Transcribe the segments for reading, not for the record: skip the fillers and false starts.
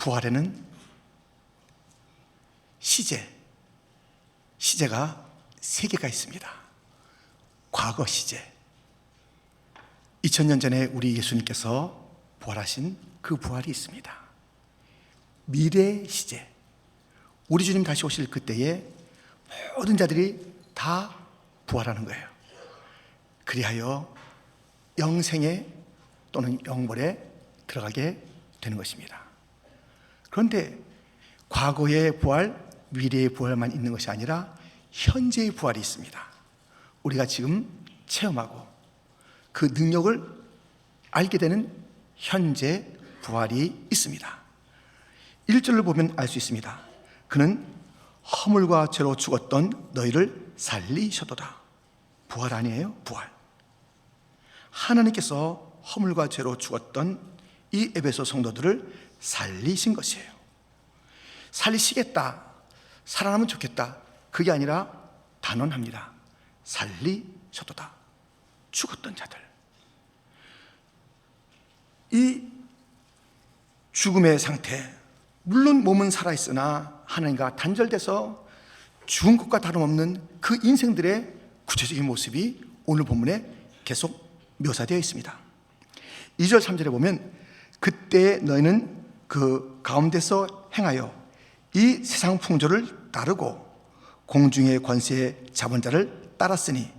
부활에는 시제가 세 개가 있습니다. 과거 시제, 2000년 전에 우리 예수님께서 부활하신 그 부활이 있습니다. 미래 시제, 우리 주님 다시 오실 그때에 모든 자들이 다 부활하는 거예요. 그리하여 영생에 또는 영벌에 들어가게 되는 것입니다. 그런데 과거의 부활, 미래의 부활만 있는 것이 아니라 현재의 부활이 있습니다. 우리가 지금 체험하고 그 능력을 알게 되는 현재 부활이 있습니다. 1절을 보면 알 수 있습니다. 그는 허물과 죄로 죽었던 너희를 살리셨도다. 부활 아니에요? 부활. 하나님께서 허물과 죄로 죽었던 이 에베소 성도들을 살리신 것이에요. 살리시겠다, 살아나면 좋겠다, 그게 아니라 단언합니다. 살리셨도다. 죽었던 자들, 이 죽음의 상태, 물론 몸은 살아있으나 하나님과 단절돼서 죽은 것과 다름없는 그 인생들의 구체적인 모습이 오늘 본문에 계속 묘사되어 있습니다. 2절 3절에 보면 그때 너희는 그 가운데서 행하여 이 세상 풍조를 따르고 공중의 권세의 잡은 자를 따랐으니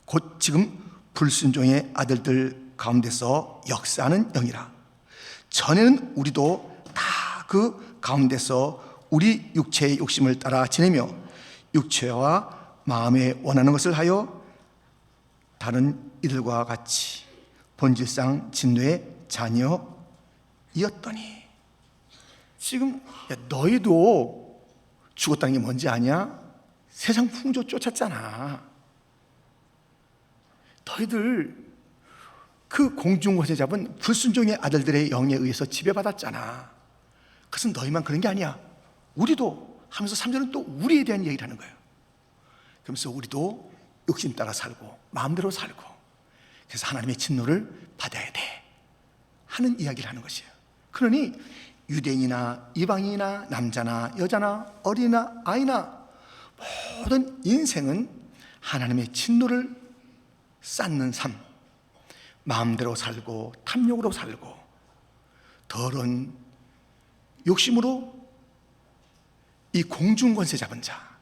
곧 지금 불순종의 아들들 가운데서 역사하는 영이라. 전에는 우리도 다 그 가운데서 우리 육체의 욕심을 따라 지내며 육체와 마음에 원하는 것을 하여 다른 이들과 같이 본질상 진노의 자녀이었더니. 지금 너희도 죽었다는 게 뭔지 아냐? 세상 풍조 쫓았잖아. 너희들 그 공중권세 잡은 불순종의 아들들의 영에 의해서 지배받았잖아. 그것은 너희만 그런 게 아니야, 우리도 하면서 3절은 또 우리에 대한 얘기를 하는 거예요. 그러면서 우리도 욕심 따라 살고 마음대로 살고 그래서 하나님의 진노를 받아야 돼 하는 이야기를 하는 것이에요. 그러니 유대인이나 이방인이나 남자나 여자나 어린이나 아이나 모든 인생은 하나님의 진노를 쌓는 삶, 마음대로 살고 탐욕으로 살고 더러운 욕심으로 이 공중권세 잡은 자,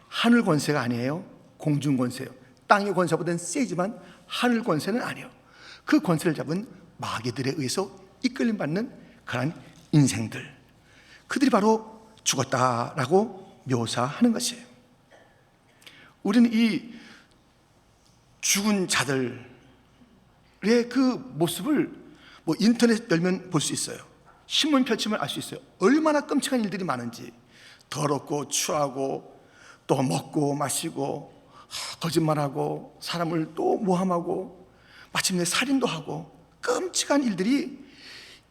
하늘 권세가 아니에요. 공중권세요. 땅의 권세보다는 세지만 하늘 권세는 아니에요. 그 권세를 잡은 마귀들에 의해서 이끌림 받는 그런 인생들, 그들이 바로 죽었다라고 묘사하는 것이에요. 우리는 이 죽은 자들의 그 모습을 인터넷 열면 볼 수 있어요. 신문 펼치면 알 수 있어요. 얼마나 끔찍한 일들이 많은지. 더럽고 추하고 또 먹고 마시고 거짓말하고 사람을 또 모함하고 마침내 살인도 하고 끔찍한 일들이,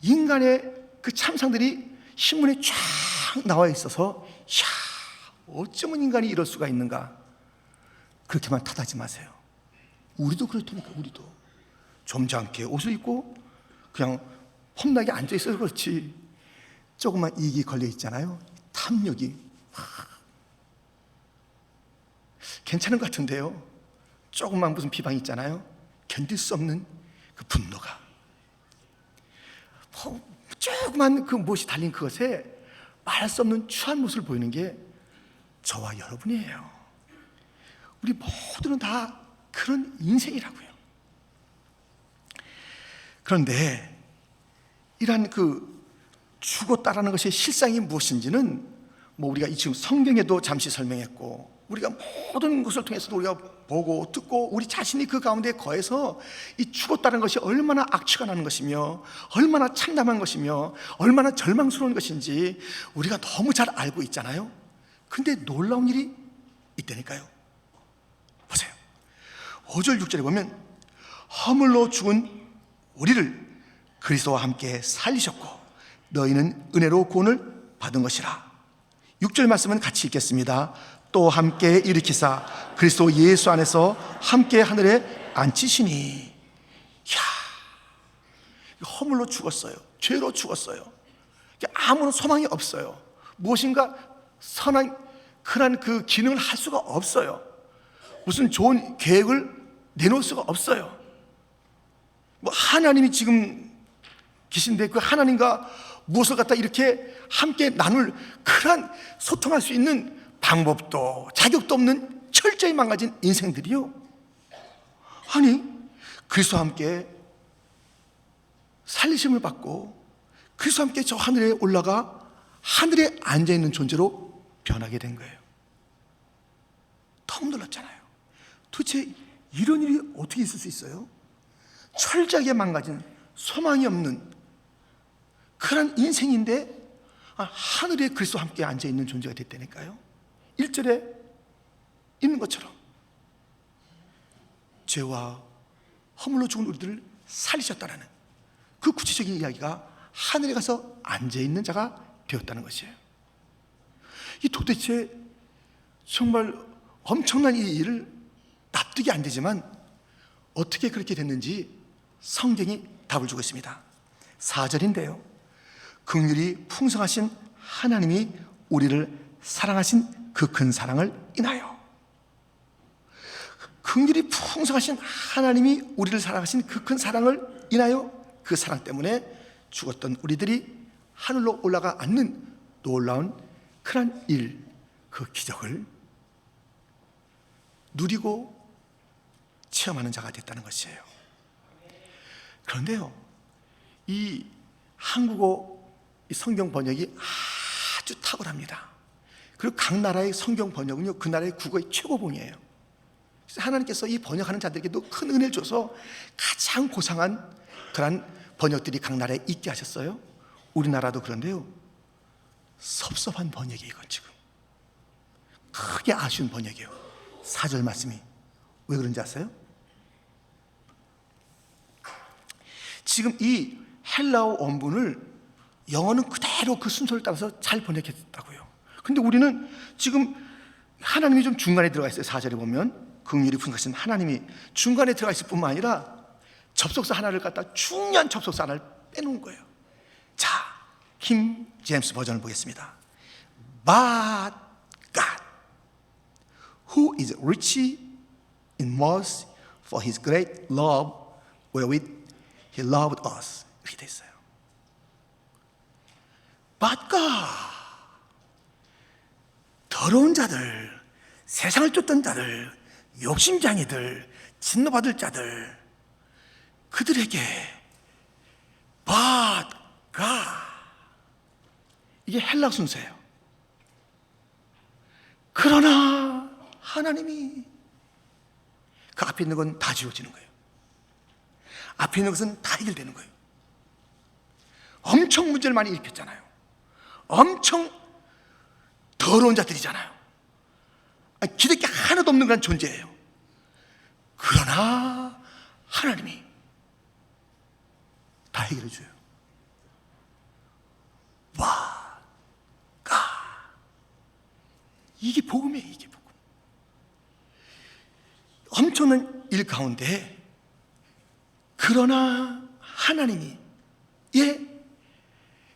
인간의 그 참상들이 신문에 쫙 나와 있어서 어쩌면 인간이 이럴 수가 있는가, 그렇게만 탓하지 마세요. 우리도 그렇다니까. 우리도 점잖게 옷을 입고 그냥 험나게 앉아있어서 그렇지 조그만 이익이 걸려 있잖아요. 탐욕이 괜찮은 것 같은데요, 조그만 무슨 비방이 있잖아요. 견딜 수 없는 그 분노가, 조그만 그 무엇이 달린 그것에 말할 수 없는 추한 모습을 보이는 게 저와 여러분이에요. 우리 모두는 다 그런 인생이라고요. 그런데 이러한 그 죽었다라는 것의 실상이 무엇인지는 우리가 지금 성경에도 잠시 설명했고, 우리가 모든 것을 통해서도 우리가 보고 듣고 우리 자신이 그 가운데 거해서 이 죽었다는 것이 얼마나 악취가 나는 것이며 얼마나 참담한 것이며 얼마나 절망스러운 것인지 우리가 너무 잘 알고 있잖아요. 근데 놀라운 일이 있다니까요. 보세요. 5절 6절에 보면 허물로 죽은 우리를 그리스도와 함께 살리셨고 너희는 은혜로 구원을 받은 것이라. 6절 말씀은 같이 읽겠습니다. 또 함께 일으키사 그리스도 예수 안에서 함께 하늘에 앉히시니. 허물로 죽었어요. 죄로 죽었어요. 아무런 소망이 없어요. 무엇인가 선한 그런 그 기능을 할 수가 없어요. 무슨 좋은 계획을 내놓을 수가 없어요. 뭐 하나님이 지금 계신데 그 하나님과 무엇을 갖다 이렇게 함께 나눌 그런 소통할 수 있는 방법도 자격도 없는 철저히 망가진 인생들이요. 아니 그리스도와 함께 살리심을 받고 그리스도와 함께 저 하늘에 올라가 하늘에 앉아있는 존재로 변하게 된 거예요. 너무 놀랍잖아요. 도대체 이런 일이 어떻게 있을 수 있어요? 철저하게 망가진 소망이 없는 그런 인생인데 하늘에 그리스도와 함께 앉아있는 존재가 됐다니까요. 1절에 있는 것처럼 죄와 허물로 죽은 우리들을 살리셨다는 그 구체적인 이야기가 하늘에 가서 앉아있는 자가 되었다는 것이에요. 이 도대체 정말 엄청난 이 일을 납득이 안 되지만 어떻게 그렇게 됐는지 성경이 답을 주고 있습니다. 4절인데요. 긍휼이 풍성하신 하나님이 우리를 사랑하신 그 큰 사랑을 인하여, 긍휼이 풍성하신 하나님이 우리를 사랑하신 그 큰 사랑을 인하여, 그 사랑 때문에 죽었던 우리들이 하늘로 올라가 앉는 놀라운 그런 일, 그 기적을 누리고 체험하는 자가 됐다는 것이에요. 그런데요, 이 한국어 성경 번역이 아주 탁월합니다. 그리고 각 나라의 성경 번역은요, 그 나라의 국어의 최고봉이에요. 하나님께서 이 번역하는 자들에게도 큰 은혜를 줘서 가장 고상한 그런 번역들이 각 나라에 있게 하셨어요. 우리나라도 그런데요, 섭섭한 번역이에요. 이건 지금 크게 아쉬운 번역이에요. 4절 말씀이 왜 그런지 아세요? 지금 이 헬라어 원문을 영어는 그대로 그 순서를 따라서 잘 번역했다고요. 근데 우리는 지금 하나님이 좀 중간에 들어가 있어요. 4절에 보면 긍휼이 풍성하신 하나님이 중간에 들어가 있을 뿐만 아니라 접속사 하나를 갖다 중요한 접속사 하나를 빼놓은 거예요. 자, 킹 제임스 버전을 보겠습니다. But God, who is rich in mercy for His great love wherewith He loved us. 이렇게 돼 있어요. But God, 더러운 자들, 세상을 쫓던 자들, 욕심장이들, 진노받을 자들, 그들에게 But God, 이게 헬라 순서예요. 그러나 하나님이, 그 앞에 있는 건 다 지워지는 거예요. 앞에 있는 것은 다 해결되는 거예요. 엄청 문제를 많이 일으켰잖아요. 엄청 더러운 자들이잖아요. 기댈 게 하나도 없는 그런 존재예요. 그러나 하나님이 다 해결해 줘요. 와, 이게 복음이에요. 이게 복음. 엄청난 일 가운데 그러나 하나님이,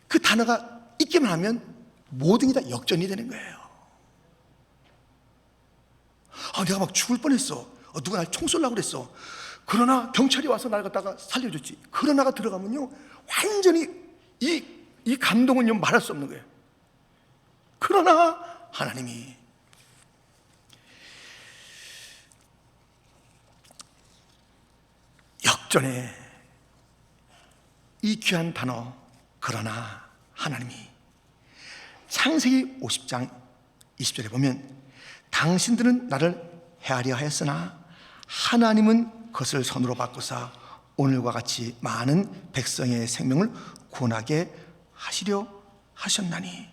그 단어가 있기만 하면 모든 게 다 역전이 되는 거예요. 내가 막 죽을 뻔했어. 누가 날 총 쏠라고 그랬어. 그러나 경찰이 와서 날 갖다가 살려줬지. 그러나가 들어가면요, 완전히 이 감동은요, 말할 수 없는 거예요. 그러나 하나님이, 역전의 이 귀한 단어 그러나 하나님이, 창세기 50장 20절에 보면 당신들은 나를 헤아려 하였으나 하나님은 그것을 선으로 바꾸사 오늘과 같이 많은 백성의 생명을 구원하게 하시려 하셨나니.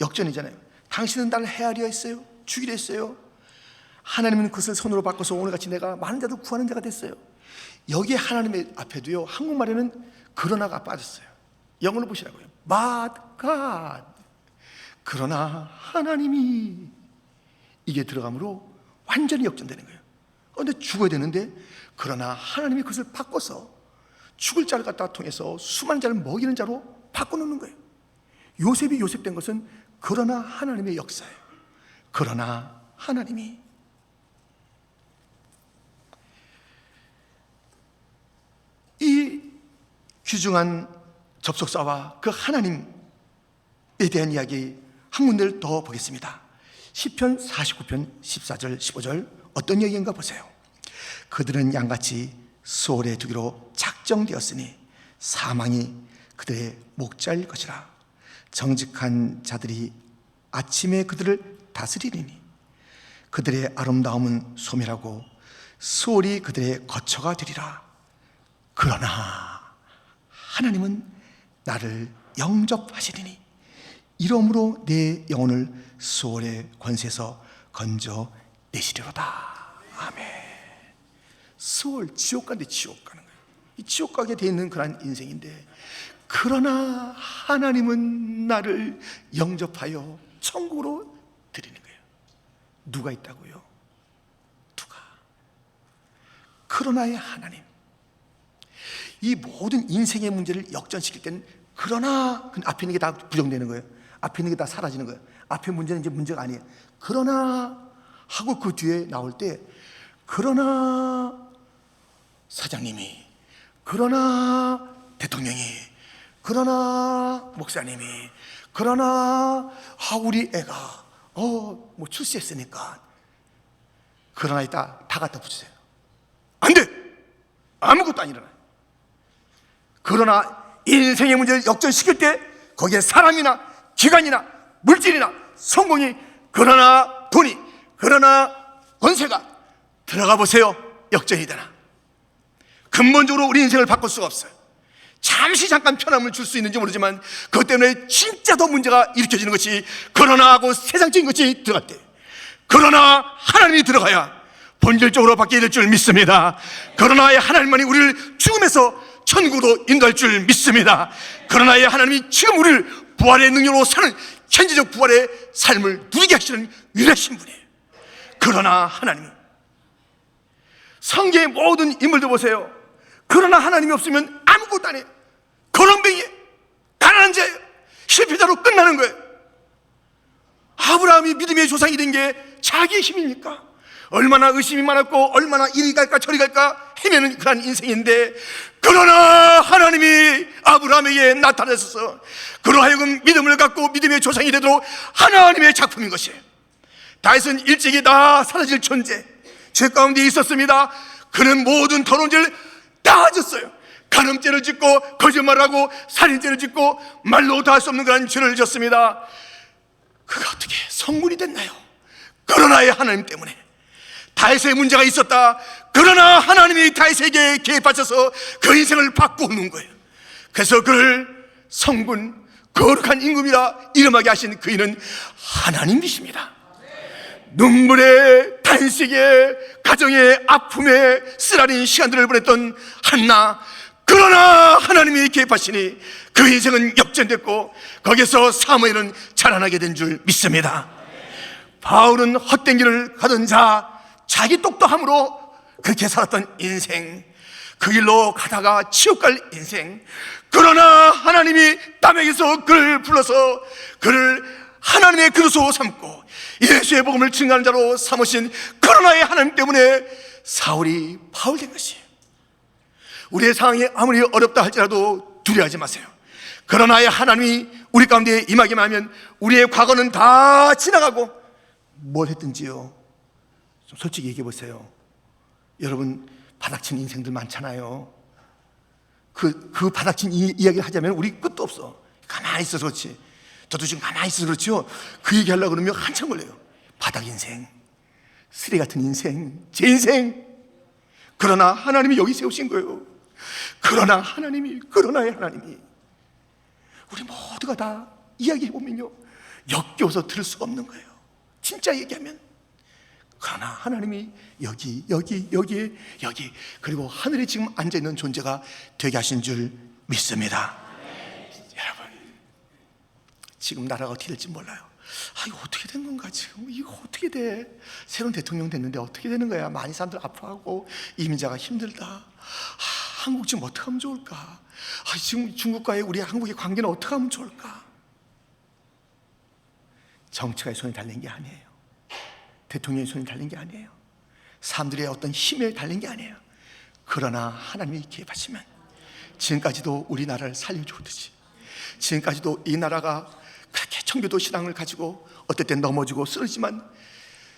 역전이잖아요. 당신은 나를 헤아려 했어요. 죽이려 했어요. 하나님은 그것을 선으로 바꿔서 오늘같이 내가 많은 자도 구하는 자가 됐어요. 여기에 하나님의 앞에도요, 한국말에는 그러나가 빠졌어요. 영어로 보시라고요. But God, 그러나 하나님이, 이게 들어가므로 완전히 역전되는 거예요. 근데 죽어야 되는데 그러나 하나님이 그것을 바꿔서 죽을 자를 갖다가 통해서 수많은 자를 먹이는 자로 바꿔놓는 거예요. 요셉이 요셉된 것은 그러나 하나님의 역사예요. 그러나 하나님이. 이 귀중한 접속사와 그 하나님에 대한 이야기 한 군데를 더 보겠습니다. 시편 49편 14절 15절 어떤 얘기인가 보세요. 그들은 양같이 수월에 두기로 작정되었으니 사망이 그들의 목자일 것이라. 정직한 자들이 아침에 그들을 다스리리니 그들의 아름다움은 소멸하고 수월이 그들의 거처가 되리라. 그러나 하나님은 나를 영접하시리니 이러므로 내 영혼을 수월의 권세에서 건져내시리로다. 아멘. 수월, 지옥 가는데 지옥 가는 거예요. 이 지옥 가게 돼 있는 그런 인생인데, 그러나 하나님은 나를 영접하여 천국으로 드리는 거예요. 누가 있다고요? 누가? 그러나의 하나님. 이 모든 인생의 문제를 역전시킬 때는 그러나, 앞에 있는 게 다 부정되는 거예요. 앞에 있는 게 다 사라지는 거예요. 앞에 문제는 이제 문제가 아니에요. 그러나 하고 그 뒤에 나올 때, 그러나 사장님이, 그러나 대통령이, 그러나 목사님이, 그러나 우리 애가 뭐 출세했으니까, 그러나 다 갖다 붙이세요. 안 돼! 아무것도 안 일어나요. 그러나 인생의 문제를 역전시킬 때 거기에 사람이나 기관이나 물질이나 성공이, 그러나 돈이, 그러나 권세가 들어가 보세요. 역전이 되나? 근본적으로 우리 인생을 바꿀 수가 없어요. 잠시 잠깐 편함을 줄 수 있는지 모르지만 그것 때문에 진짜 더 문제가 일으켜지는 것이, 그러나하고 세상적인 것이 들어갈 때, 그러나 하나님이 들어가야 본질적으로 바뀌게 될 줄 믿습니다. 그러나의 하나님만이 우리를 죽음에서 천국으로 인도할 줄 믿습니다. 그러나의 하나님이 지금 우리를 부활의 능력으로 사는 현재적 부활의 삶을 누리게 하시는 유일하신 분이에요. 그러나 하나님. 성경의 모든 인물들 보세요. 그러나 하나님이 없으면 아무것도 안 해요. 거렁뱅이에요. 가난한 자예요. 실패자로 끝나는 거예요. 아브라함이 믿음의 조상이 된 게 자기의 힘입니까? 얼마나 의심이 많았고 얼마나 이리 갈까 저리 갈까 헤매는 그런 인생인데, 그러나 하나님이 아브라함에게 나타나셔서 그로 하여금 믿음을 갖고 믿음의 조상이 되도록 하나님의 작품인 것이에요. 다윗은 일찍이 다 사라질 존재, 죄 가운데 있었습니다. 그는 모든 더러운 죄를 다 졌어요. 간음죄를 짓고 거짓말하고 살인죄를 짓고 말로 다 할 수 없는 그런 죄를 졌습니다. 그가 어떻게 성군이 됐나요? 그러나의 하나님 때문에. 다윗의 문제가 있었다. 그러나 하나님이 다윗에게 개입하셔서 그 인생을 바꾸는 거예요. 그래서 그를 성군, 거룩한 임금이라 이름하게 하신 그이는 하나님이십니다. 눈물에, 단식에, 가정의 아픔에 쓰라린 시간들을 보냈던 한나, 그러나 하나님이 개입하시니 그 인생은 역전됐고 거기서 사무엘은 자라나게 된 줄 믿습니다. 바울은 헛된 길을 가던 자, 자기 똑똑함으로 그렇게 살았던 인생, 그 길로 가다가 지옥 갈 인생, 그러나 하나님이 땀에게서 그를 불러서 그를 하나님의 그릇으로 삼고 예수의 복음을 증거하는 자로 삼으신 그러나의 하나님 때문에 사울이 바울 된 것이에요. 우리의 상황이 아무리 어렵다 할지라도 두려워하지 마세요. 그러나의 하나님이 우리 가운데 임하기만 하면 우리의 과거는 다 지나가고 뭘 했든지요, 좀 솔직히 얘기해 보세요. 여러분 바닥친 인생들 많잖아요. 그 바닥친 이야기를 하자면 우리 끝도 없어. 가만히 있어서 그렇지. 저도 지금 가만히 있어서 그렇죠. 그 얘기 하려고 그러면 한참 걸려요. 바닥 인생, 쓰레기 같은 인생, 제 인생. 그러나 하나님이 여기 세우신 거예요. 그러나 하나님이, 그러나의 하나님이 우리 모두가 다 이야기해보면요, 역겨워서 들을 수가 없는 거예요. 진짜 얘기하면. 그러나 하나님이 여기 그리고 하늘에 지금 앉아있는 존재가 되게 하신 줄 믿습니다. 여러분, 지금 나라가 어떻게 될지 몰라요. 이거 어떻게 된 건가? 지금 이거 어떻게 돼? 새로운 대통령 됐는데 어떻게 되는 거야? 많이 사람들 아파하고 이민자가 힘들다. 한국 지금 어떻게 하면 좋을까? 지금 중국과의 우리 한국의 관계는 어떻게 하면 좋을까? 정치가의 손에 달린 게 아니에요. 대통령의 손에 달린 게 아니에요. 사람들의 어떤 힘에 달린 게 아니에요. 그러나 하나님이 개입하시면 지금까지도 우리나라를 살려주듯이, 지금까지도 이 나라가 그렇게 청교도 신앙을 가지고 어떨 땐 넘어지고 쓰러지만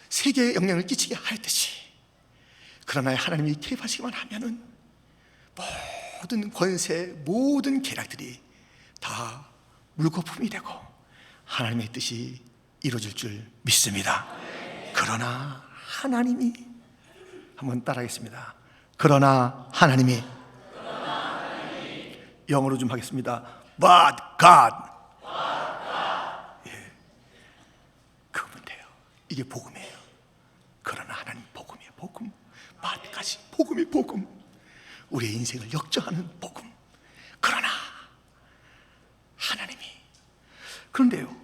세계에 영향을 끼치게 하였듯이, 그러나 하나님이 개입하시기만 하면은 모든 권세, 모든 계략들이 다 물거품이 되고 하나님의 뜻이 이루어질 줄 믿습니다. 그러나 하나님이, 한번 따라하겠습니다. 그러나 하나님이, 영어로 좀 하겠습니다. But God. 예, 그거면 돼요. 이게 복음이에요. 그러나 하나님 복음이에요. 복음. But까지 복음이 복음. 우리의 인생을 역정하는 복음. 그러나 하나님이. 그런데요,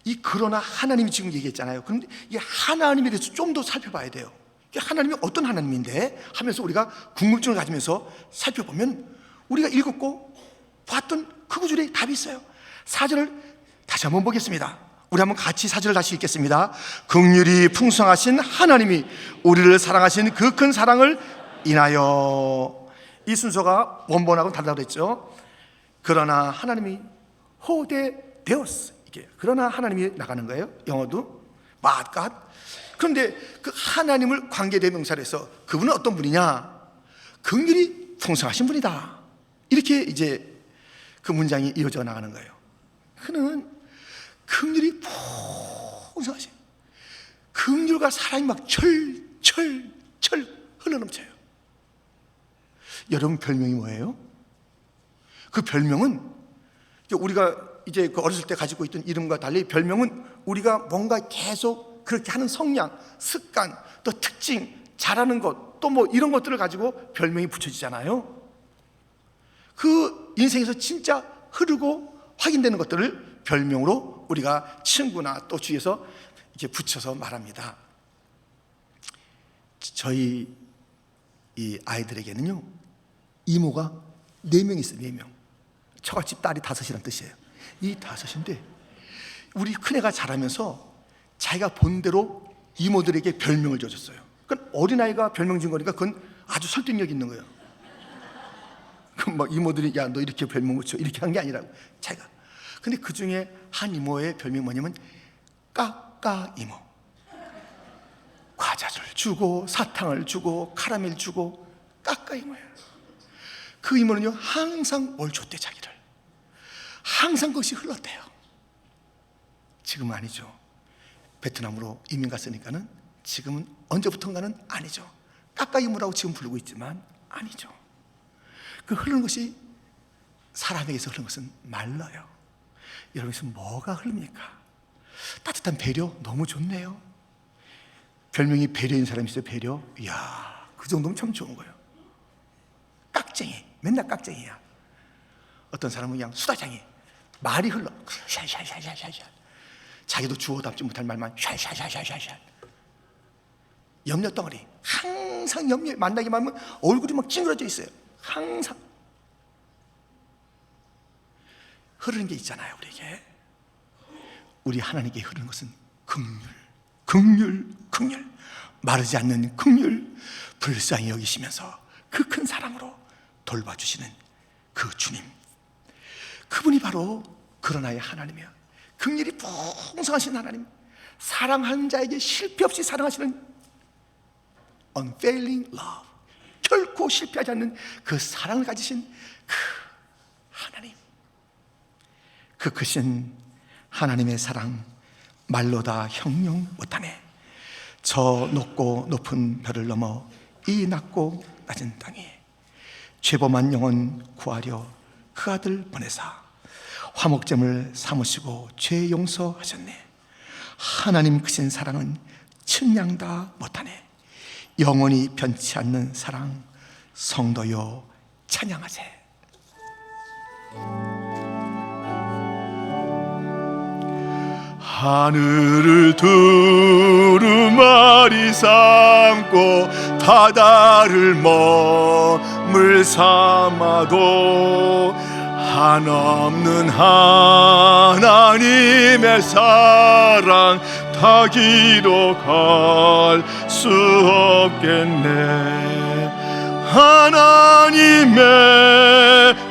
이 그러나 하나님이 지금 얘기했잖아요. 그런데 이 하나님에 대해서 좀 더 살펴봐야 돼요. 하나님이 어떤 하나님인데 하면서 우리가 궁금증을 가지면서 살펴보면 우리가 읽었고 봤던 그 구절에 답이 있어요. 4절을 다시 한번 보겠습니다. 우리 한번 같이 4절을 다시 읽겠습니다. 긍휼이 풍성하신 하나님이 우리를 사랑하신 그 큰 사랑을 인하여. 이 순서가 원본하고 다르다고 그랬죠. 그러나 하나님이 호데데오스, 이게 그러나 하나님이 나가는 거예요. 영어도 But God. 그런데 그 하나님을 관계대명사로 해서 그분은 어떤 분이냐? 긍휼이 풍성하신 분이다. 이렇게 이제 그 문장이 이어져 나가는 거예요. 그는 긍휼이 풍성하신, 긍휼과 사랑이 막 철철철 흘러넘쳐요. 여러분 별명이 뭐예요? 그 별명은 우리가 이제 그 어렸을 때 가지고 있던 이름과 달리 별명은 우리가 뭔가 계속 그렇게 하는 성향, 습관, 또 특징, 잘하는 것, 또 뭐 이런 것들을 가지고 별명이 붙여지잖아요. 그 인생에서 진짜 흐르고 확인되는 것들을 별명으로 우리가 친구나 또 주위에서 이렇게 붙여서 말합니다. 저희 이 아이들에게는요, 이모가 4명 있어요. 4명. 처갓집 딸이 5이란 뜻이에요. 이 5인데 우리 큰애가 자라면서 자기가 본대로 이모들에게 별명을 줘줬어요. 그건 어린아이가 별명 준 거니까 그건 아주 설득력 있는 거예요. 그럼 막 이모들이 야 너 이렇게 별명 붙여 이렇게 한 게 아니라고 자기가. 근데 그 중에 한 이모의 별명이 뭐냐면 까까 이모. 과자를 주고 사탕을 주고 카라멜 주고 까까 이모예요. 그 이모는요 항상 뭘 줬대. 자기를 항상 그것이 흘렀대요. 지금은 아니죠. 베트남으로 이민 갔으니까는 지금은 언제부턴가는 아니죠. 까까 이모라고 지금 부르고 있지만 아니죠. 그 흐르는 것이, 사람에게서 흐르는 것은 말라요. 여러분에서 뭐가 흐릅니까? 따뜻한 배려 너무 좋네요. 별명이 배려인 사람이 있어요. 배려. 이야, 그 정도면 참 좋은 거예요. 깍쟁이, 맨날 깍쟁이야. 어떤 사람은 그냥 수다쟁이, 말이 흘러 샤샤샤샤샤. 자기도 주워 담지 못할 말만 샤샤샤샤샤. 염려 덩어리, 항상 염려. 만나기만 하면 얼굴이 막 찡그러져 있어요. 항상 흐르는 게 있잖아요. 우리에게, 우리 하나님께 흐르는 것은 긍휼, 긍휼, 긍휼. 마르지 않는 긍휼, 불쌍히 여기시면서 그 큰 사랑으로 돌봐주시는 그 주님, 그분이 바로 그러나의 하나님이야. 긍휼이 풍성하신 하나님, 사랑하는 자에게 실패 없이 사랑하시는 unfailing love, 결코 실패하지 않는 그 사랑을 가지신 그 하나님, 그 크신 하나님의 사랑 말로 다 형용 못하네. 저 높고 높은 별을 넘어 이 낮고 낮은 땅에 죄범한 영혼 구하려 그 아들 보내사 화목제물 삼으시고 죄 용서하셨네. 하나님 크신 사랑은 측량 다 못하네. 영원히 변치 않는 사랑, 성도여 찬양하세. 하늘을 두루마리 삼고 바다를 머물 삼아도 한없는 하나님의 사랑 다 기록할 수 없겠네. 하나님의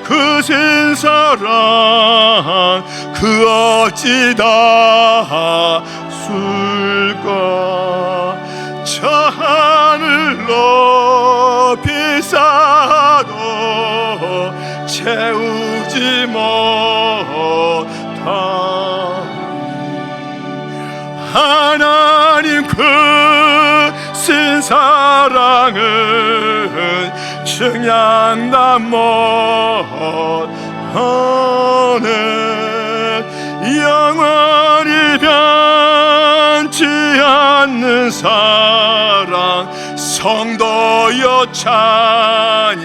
그 신 사랑 그 어찌 다 술까. 저 하늘 높이 쌓아도 채우지 못하리. 하나님 그 신 사랑은 증량단 못하네. 영원히 변치 않는 사랑 성도여 찬양하세.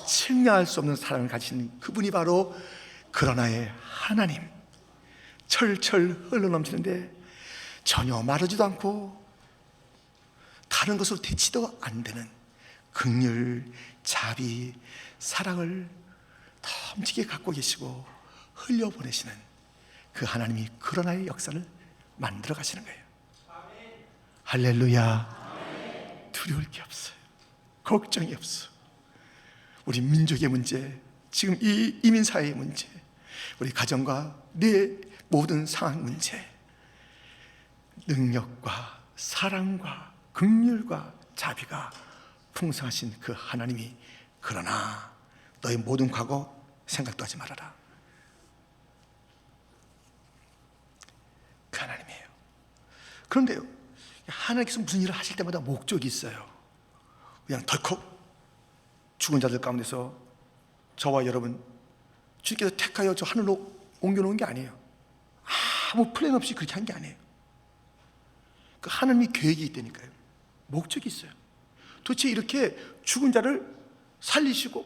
측량할 수 없는 사랑을 가지신 그분이 바로 그러나의 하나님. 철철 흘러넘치는데 전혀 마르지도 않고 다른 것으로 대치도 안 되는 긍휼, 자비, 사랑을 넘치게 갖고 계시고 흘려보내시는 그 하나님이 그러나의 역사를 만들어 가시는 거예요. 할렐루야. 두려울 게 없어요. 걱정이 없어. 우리 민족의 문제, 지금 이 이민사회의 문제, 우리 가정과 내 모든 상황 문제, 능력과 사랑과 긍휼과 자비가 풍성하신 그 하나님이 그러나 너의 모든 과거 생각도 하지 말아라. 그 하나님이에요. 그런데요, 하나님께서 무슨 일을 하실 때마다 목적이 있어요. 그냥 덜컥 죽은 자들 가운데서 저와 여러분 주님께서 택하여 저 하늘로 옮겨놓은 게 아니에요. 아무 플랜 없이 그렇게 한 게 아니에요. 그 하나님이 계획이 있다니까요. 목적이 있어요. 도대체 이렇게 죽은 자를 살리시고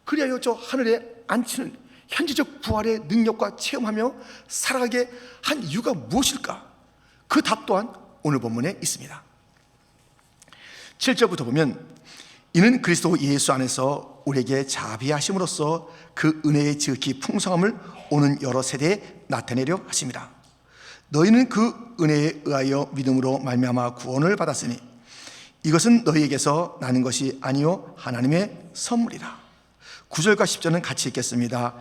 그리하여 저 하늘에 앉히는 현재적 부활의 능력과 체험하며 살아가게 한 이유가 무엇일까? 그 답 또한 오늘 본문에 있습니다. 7절부터 보면 이는 그리스도 예수 안에서 우리에게 자비하심으로써 그 은혜의 지극히 풍성함을 오는 여러 세대에 나타내려 하십니다. 너희는 그 은혜에 의하여 믿음으로 말미암아 구원을 받았으니 이것은 너희에게서 나는 것이 아니요 하나님의 선물이라. 9절과 10절은 같이 읽겠습니다.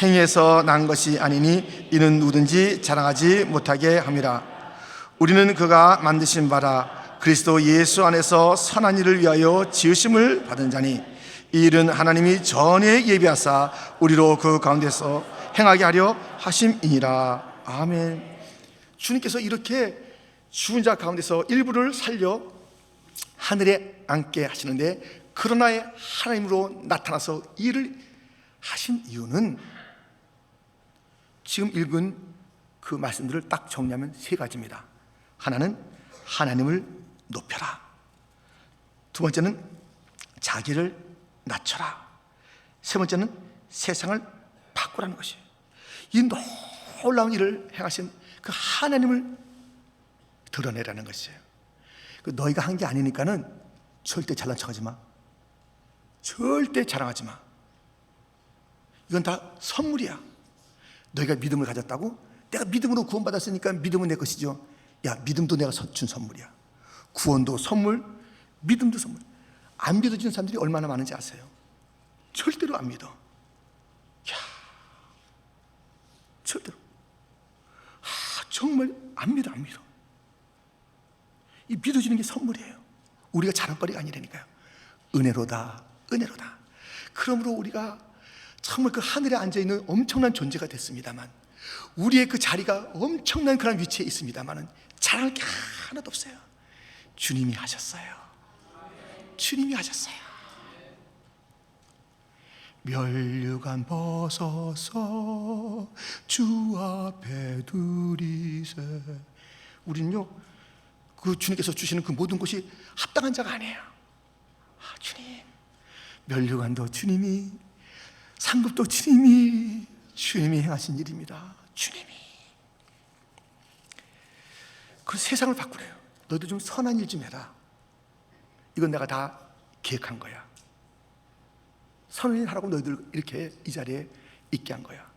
행위에서 난 것이 아니니 이는 누구든지 자랑하지 못하게 함이라. 우리는 그가 만드신 바라 그리스도 예수 안에서 선한 일을 위하여 지으심을 받은 자니 이 일은 하나님이 전에 예비하사 우리로 그 가운데서 행하게 하려 하심이니라. 아멘. 주님께서 이렇게 죽은 자 가운데서 일부를 살려 하늘에 앉게 하시는데 그러나의 하나님으로 나타나서 일을 하신 이유는 지금 읽은 그 말씀들을 딱 정리하면 세 가지입니다. 하나는 하나님을 높여라. 두 번째는 자기를 낮춰라. 세 번째는 세상을 바꾸라는 것이에요. 이 놀라운 일을 행하신 그 하나님을 드러내라는 것이에요. 너희가 한 게 아니니까는 절대 잘난 척하지 마. 절대 자랑하지 마. 이건 다 선물이야. 너희가 믿음을 가졌다고? 내가 믿음으로 구원받았으니까 믿음은 내 것이죠. 야, 믿음도 내가 준 선물이야. 구원도 선물, 믿음도 선물. 안 믿어지는 사람들이 얼마나 많은지 아세요? 절대로 안 믿어. 야, 절대로. 정말 안 믿어. 이 믿어지는 게 선물이에요. 우리가 자랑거리가 아니라니까요. 은혜로다. 그러므로 우리가 정말 그 하늘에 앉아있는 엄청난 존재가 됐습니다만, 우리의 그 자리가 엄청난 그런 위치에 있습니다만 자랑할 게 하나도 없어요. 주님이 하셨어요. 멸류관 벗어서 주 앞에 두리세. 우리는요, 그 주님께서 주시는 그 모든 것이 합당한 자가 아니에요. 주님, 멸류관도 주님이, 상급도 주님이 행하신 일입니다. 주님이. 그 세상을 바꾸래요. 너희도 좀 선한 일 좀 해라. 이건 내가 다 계획한 거야. 선을 하라고 너희들 이렇게 이 자리에 있게 한 거야.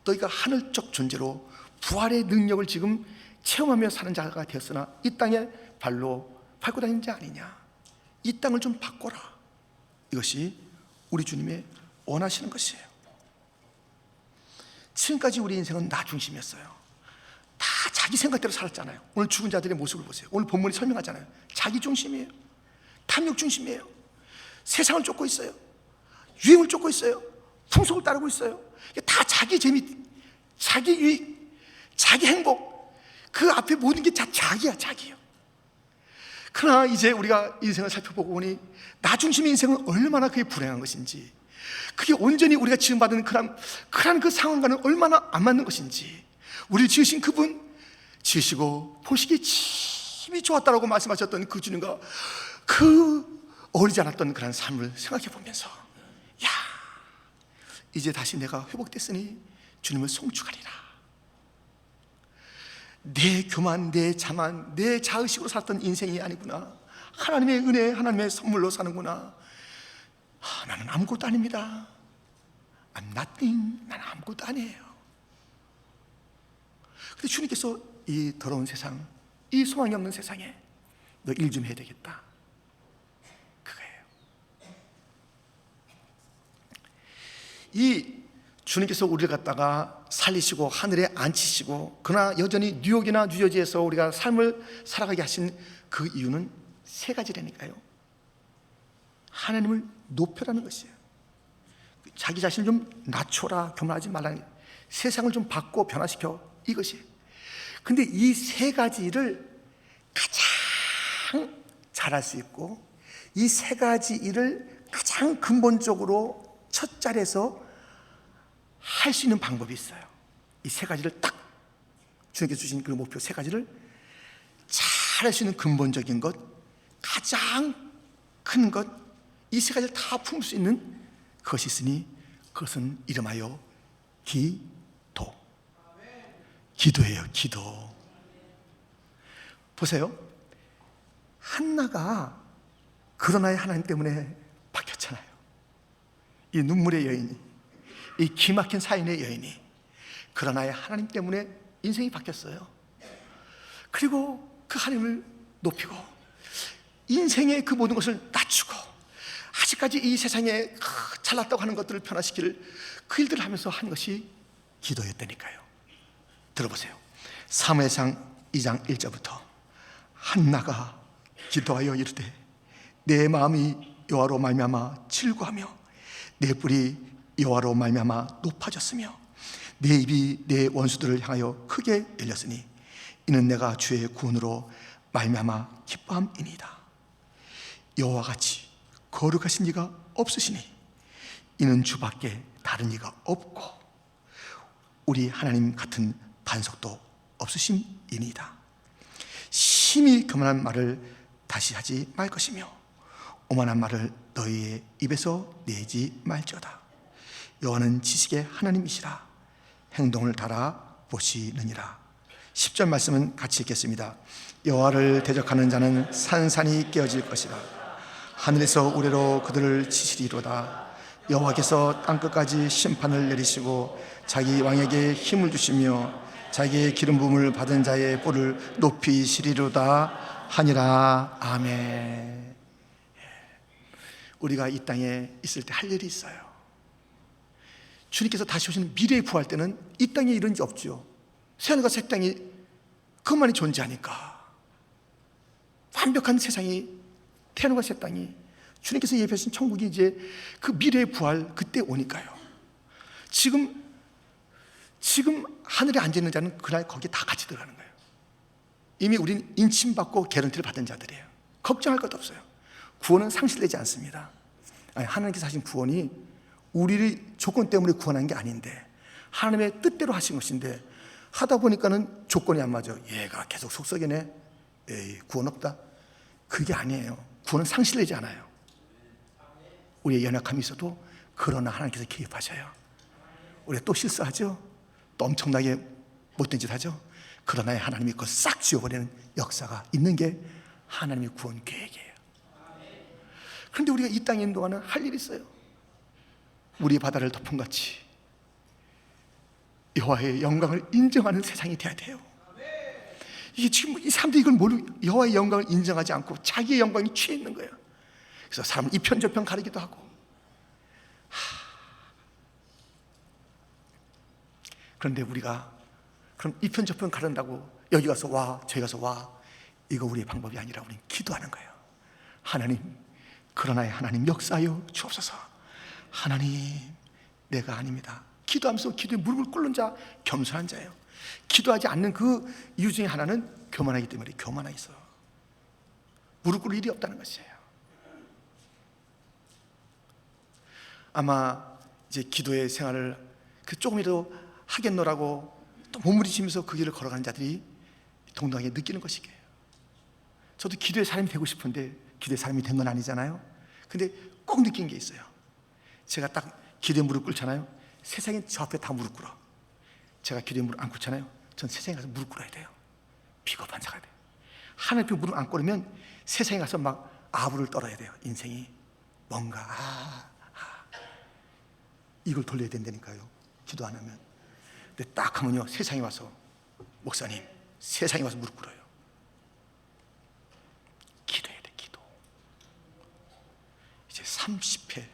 너희가 하늘적 존재로 부활의 능력을 지금 체험하며 사는 자가 되었으나 이 땅에 발로 밟고 다니는 자 아니냐. 이 땅을 좀 바꿔라. 이것이 우리 주님의 원하시는 것이에요. 지금까지 우리 인생은 나 중심이었어요. 다 자기 생각대로 살았잖아요. 오늘 죽은 자들의 모습을 보세요. 오늘 본문이 설명하잖아요. 자기 중심이에요. 탐욕 중심이에요. 세상을 쫓고 있어요. 유행을 쫓고 있어요. 풍속을 따르고 있어요. 다 자기 재미, 자기 유익, 자기 행복, 그 앞에 모든 게 다 자기야, 자기요. 그러나 이제 우리가 인생을 살펴보고 보니 나 중심의 인생은 얼마나 그게 불행한 것인지, 그게 온전히 우리가 지금 받은 그런 그 상황과는 얼마나 안 맞는 것인지, 우리를 지으신 그분, 지으시고 보시기에 참이 좋았다라고 말씀하셨던 그 주님과 그 어리지 않았던 그런 삶을 생각해 보면서, 야, 이제 다시 내가 회복됐으니 주님을 송축하리라. 내 교만, 내 자만, 내 자의식으로 살았던 인생이 아니구나. 하나님의 은혜, 하나님의 선물로 사는구나. 나는 아무것도 아닙니다. I'm nothing. 나는 아무것도 아니에요. 근데 주님께서 이 더러운 세상, 이 소망이 없는 세상에 너 일 좀 해야 되겠다, 그거예요. 이 주님께서 우리를 갖다가 살리시고 하늘에 앉히시고, 그러나 여전히 뉴욕이나 뉴저지에서 우리가 삶을 살아가게 하신 그 이유는 세 가지라니까요. 하나님을 높여라는 것이에요. 자기 자신을 좀 낮춰라, 교만하지 말라는 거예요. 세상을 좀 바꿔 변화시켜, 이것이. 근데 이 세 가지를 가장 잘할 수 있고, 이 세 가지 일을 가장 근본적으로 첫 자리에서 할 수 있는 방법이 있어요. 이 세 가지를 딱 주님께서 주신 그 목표 세 가지를 잘 할 수 있는 근본적인 것, 가장 큰 것, 이 세 가지를 다 품을 수 있는 것이 있으니 그것은 이름하여 기도. 기도예요. 기도. 보세요. 한나가 그러나의 하나님 때문에 바뀌었잖아요. 이 눈물의 여인이, 이 기막힌 사인의 여인이 그러나의 하나님 때문에 인생이 바뀌었어요. 그리고 그 하나님을 높이고 인생의 그 모든 것을 낮추고 아직까지 이 세상에 잘났다고 하는 것들을 변화시킬 그 일들을 하면서 한 것이 기도였다니까요. 들어보세요. 사무엘상 2장 1절부터 한나가 기도하여 이르되 내 마음이 여호와로 말미암아 즐거하며 내 뿔이 여호와로 말미암아 높아졌으며 내 입이 내 원수들을 향하여 크게 열렸으니 이는 내가 주의 구원으로 말미암아 기뻐함이니이다. 여호와같이 거룩하신 이가 없으시니 이는 주밖에 다른 이가 없고 우리 하나님 같은 반석도 없으심이니이다. 심히 교만한 말을 다시 하지 말 것이며 오만한 말을 너희의 입에서 내지 말지어다. 여호와는 지식의 하나님이시라. 행동을 달아 보시느니라. 10절 말씀은 같이 읽겠습니다. 여호와를 대적하는 자는 산산이 깨어질 것이라. 하늘에서 우레로 그들을 치시리로다. 여호와께서 땅끝까지 심판을 내리시고 자기 왕에게 힘을 주시며 자기의 기름 부음을 받은 자의 뿔을 높이시리로다 하니라. 아멘. 우리가 이 땅에 있을 때 할 일이 있어요. 주님께서 다시 오시는 미래에 부활 때는 이 땅에 이런 게 없죠. 새하늘과 새 땅이 그것만이 존재하니까 완벽한 세상이, 태양과 새 땅이, 주님께서 예배하신 천국이 이제 그 미래의 부활 그때 오니까요. 지금 하늘에 앉아있는 자는 그날 거기에 다 같이 들어가는 거예요. 이미 우리는 인침받고 개런티를 받은 자들이에요. 걱정할 것도 없어요. 구원은 상실되지 않습니다. 아니, 하나님께서 하신 구원이 우리를 조건 때문에 구원한 게 아닌데 하나님의 뜻대로 하신 것인데 하다 보니까는 조건이 안 맞아. 얘가 계속 속썩이네. 에이, 구원 없다. 그게 아니에요. 구원은 상실되지 않아요. 우리의 연약함이 있어도 그러나 하나님께서 개입하셔요. 우리가 또 실수하죠. 또 엄청나게 못된 짓 하죠. 그러나 하나님이 그걸 싹 지워버리는 역사가 있는 게 하나님의 구원 계획이에요. 그런데 우리가 이 땅에 있는 동안은 할 일이 있어요. 우리 바다를 덮은 같이 여호와의 영광을 인정하는 세상이 돼야 돼요. 이게 지금 이 사람들이 이걸 모르고 여호와의 영광을 인정하지 않고 자기의 영광에 취해 있는 거예요. 그래서 사람을 이편 저편 가리기도 하고. 그런데 우리가 그럼 이편 저편 가른다고 여기 가서 와 저기 가서 와, 이거 우리의 방법이 아니라 우리는 기도하는 거예요. 하나님, 그러나의 하나님 역사하여 주옵소서. 하나님, 내가 아닙니다. 기도하면서 기도에 무릎을 꿇는 자 겸손한 자예요. 기도하지 않는 그 이유 중에 하나는 교만하기 때문에 교만하게 있어. 무릎 꿇을 일이 없다는 것이에요. 아마 이제 기도의 생활을 조금이라도 하겠노라고 또 몸부림치면서 그 길을 걸어가는 자들이 동등하게 느끼는 것이게요. 저도 기도의 사람이 되고 싶은데 기도의 사람이 된 건 아니잖아요. 근데 꼭 느낀 게 있어요. 제가 딱 기도에 무릎 꿇잖아요. 세상에 저 앞에 다 무릎 꿇어. 제가 기도에 무릎 안 꿇잖아요. 전 세상에 가서 무릎 꿇어야 돼요. 비겁한 자가 돼요. 하나님 앞에 무릎 안 꿇으면 세상에 가서 막 아부를 떨어야 돼요. 인생이 뭔가 이걸 돌려야 된다니까요. 기도 안 하면. 근데 딱 하면요, 세상에 와서 목사님, 세상에 와서 무릎 꿇어요. 기도해야 돼. 기도. 이제 30회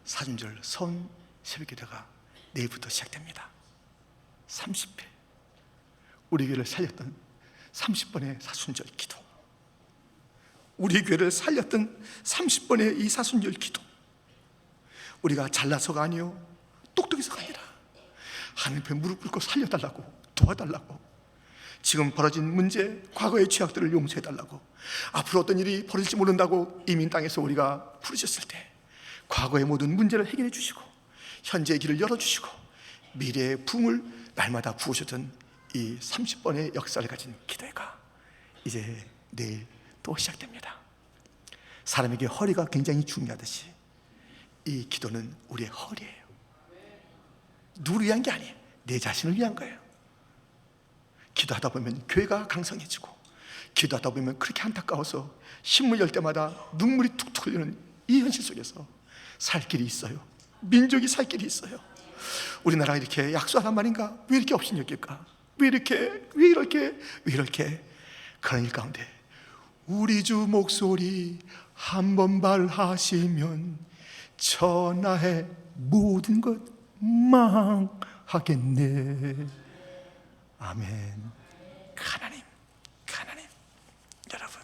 사순절 선 새벽기도가 내일부터 시작됩니다. 30회 우리 교회를 살렸던 30번의 사순절 기도, 우리 교회를 살렸던 30번의 이 사순절 기도. 우리가 잘나서가 아니요 똑똑해서가 아니라 하나님 앞에 무릎 꿇고 살려달라고, 도와달라고, 지금 벌어진 문제, 과거의 죄악들을 용서해달라고, 앞으로 어떤 일이 벌어질지 모른다고 이민 땅에서 우리가 부르셨을 때 과거의 모든 문제를 해결해 주시고 현재의 길을 열어주시고 미래의 붕을 날마다 부으셨던 이 30번의 역사를 가진 기도회가 이제 내일 또 시작됩니다. 사람에게 허리가 굉장히 중요하듯이 이 기도는 우리의 허리예요. 누구를 위한 게 아니에요. 내 자신을 위한 거예요. 기도하다 보면 교회가 강성해지고, 기도하다 보면 그렇게 안타까워서 신문 열 때마다 눈물이 툭툭 흘리는 이 현실 속에서 살 길이 있어요. 민족이 살 길이 있어요. 우리나라가 이렇게 약소하단 말인가? 왜 이렇게 업신여길까? 왜 이렇게 그런 일 가운데 우리 주 목소리 한 번 발하시면 천하의 모든 것 망하겠네. 아멘. 하나님, 여러분,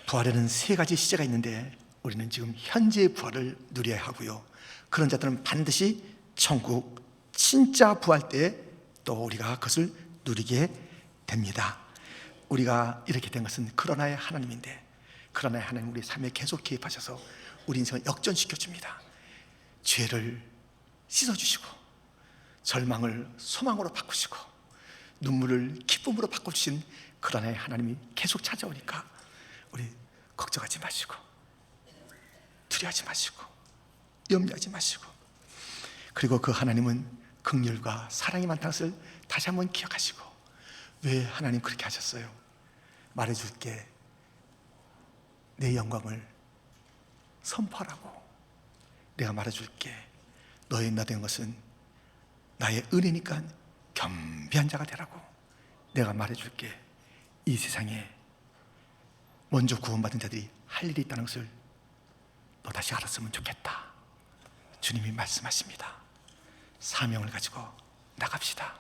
부활에는 세 가지 시제가 있는데 우리는 지금 현재의 부활을 누려야 하고요, 그런 자들은 반드시 천국 진짜 부활 때 또 우리가 그것을 누리게 됩니다. 우리가 이렇게 된 것은 그러나의 하나님인데, 그러나의 하나님 우리 삶에 계속 개입하셔서 우리 인생을 역전시켜줍니다. 죄를 씻어주시고 절망을 소망으로 바꾸시고 눈물을 기쁨으로 바꿔주신 그러나의 하나님이 계속 찾아오니까 우리 걱정하지 마시고 두려워하지 마시고 염려하지 마시고, 그리고 그 하나님은 긍휼과 사랑이 많다는 것을 다시 한번 기억하시고, 왜 하나님 그렇게 하셨어요? 말해줄게. 내 영광을 선포하라고. 내가 말해줄게. 너의 나 된 것은 나의 은혜니까 겸비한 자가 되라고. 내가 말해줄게. 이 세상에 먼저 구원받은 자들이 할 일이 있다는 것을 너 다시 알았으면 좋겠다. 주님이 말씀하십니다. 사명을 가지고 나갑시다.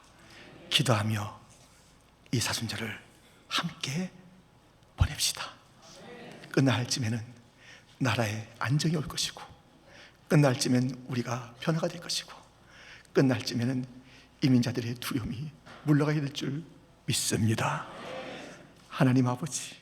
기도하며 이 사순절을 함께 보냅시다. 끝날 쯤에는 나라에 안정이 올 것이고, 끝날 쯤엔 우리가 변화가 될 것이고, 끝날 쯤에는 이민자들의 두려움이 물러가게 될 줄 믿습니다. 하나님 아버지,